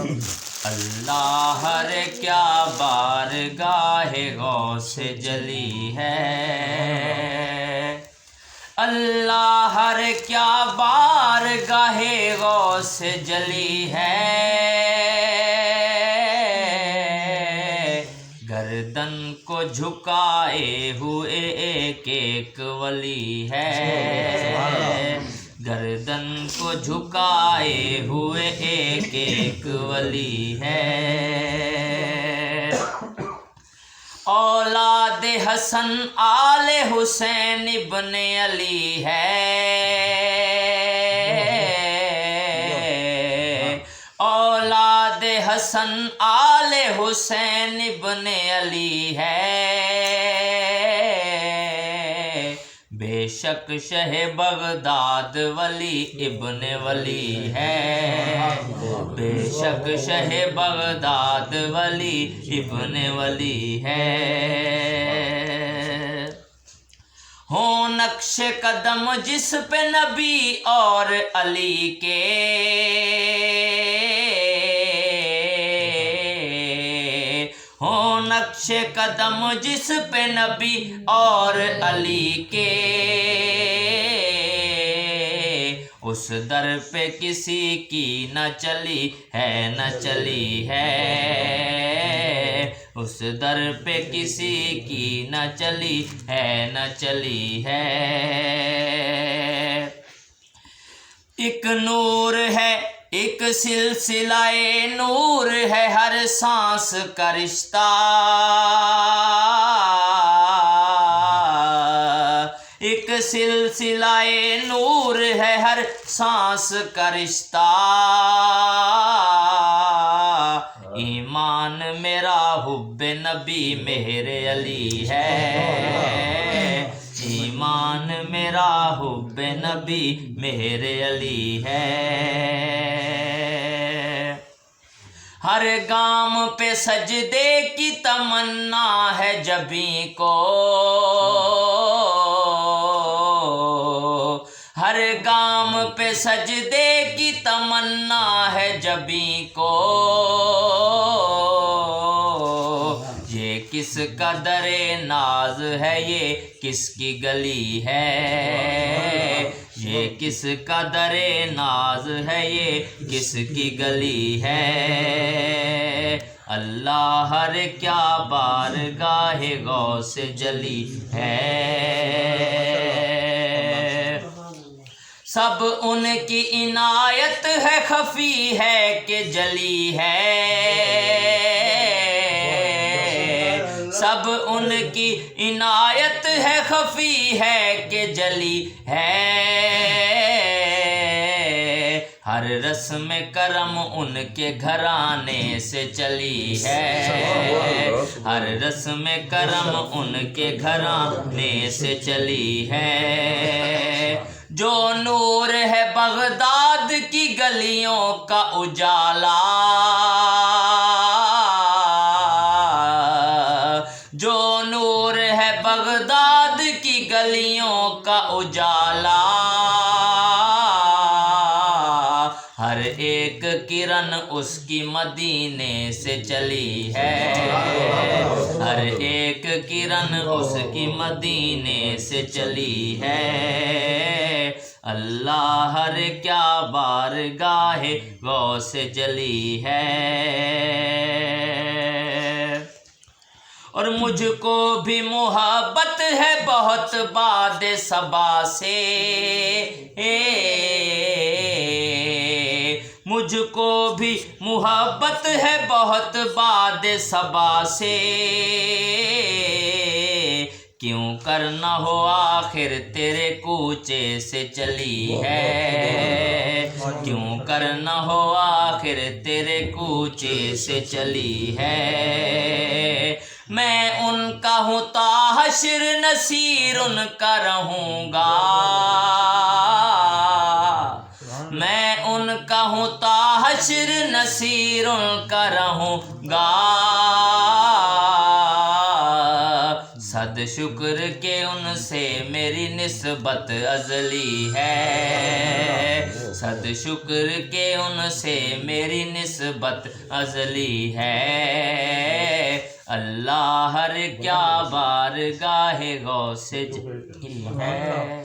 اللہ ہر کیا بارگاہ غوث جلی ہے، اللہ ہر کیا بارگاہ غوث جلی ہے، گردن کو جھکائے ہوئے ایک ایک ولی ہے، گردن کو جھکائے ہوئے ایک ایک ولی ہے، اولاد حسن آل حسین ابن علی ہے، اولاد حسن آل حسین ابن علی ہے، بے شک شہ بغداد ولی ابن ولی ہے، بے شک شہ بغداد ولی ابن ولی ہے، ہوں نقش قدم جس پہ نبی اور علی کے، ہوں نقش قدم جس پہ نبی اور علی کے، اس در پہ کسی کی نہ چلی ہے نہ چلی ہے، اس در پہ کسی کی نہ چلی ہے نہ چلی ہے، ایک نور ہے ایک سلسلہ نور ہے ہر سانس کا رشتہ، ایک سلسلہ نور ہے ہر سانس کا رشتہ، ایمان میرا حب نبی مہر علی ہے، ایمان میرا حب نبی مہر علی ہے، ہر گام پہ سجدے کی تمنا ہے جبیں کو، ہر گام پہ سجدے کی تمنا ہے جبیں کو، یہ کس کا در ناز ہے یہ کس کی گلی ہے، یہ کس کا در ناز ہے یہ کس کی گلی ہے، اللہ ہر کیا بارگاہ غوث جلی ہے، سب ان کی عنایت ہے خفی ہے کہ جلی ہے، سب ان کی عنایت ہے خفی ہے کہ جلی ہے، ہر رسم کرم ان کے گھرانے سے چلی ہے، ہر رسم کرم ان کے گھرانے سے چلی ہے، جو نور ہے بغداد کی گلیوں کا اجالا، جو نور ہے بغداد کی گلیوں کا اجالا، ہر ایک کرن اس کی مدینے سے چلی ہے، ہر ایک کرن اس کی مدینے سے چلی ہے، اللہ ہر کیا بارگاہ غوث جلی ہے، اور مجھ کو بھی محبت ہے بہت باد صبا سے، مجھ کو بھی محبت ہے بہت باد صبا سے، کیوں کرنا ہو آخر تیرے کوچے سے چلی ہے، کیوں کرنا ہو آخر تیرے کوچے سے چلی ہے، میں ان کا ہوں تا حشر نصیر ان کا رہوں گا، میں ان کا ہوں تا حشر نصیر ان کا رہوں گا، صد شکر کہ ان سے میری نسبت ازلی ہے، صد شکر کہ ان سے میری نسبت ازلی ہے، اللہ ہر کیا بارگاہ غوث جلی ہے۔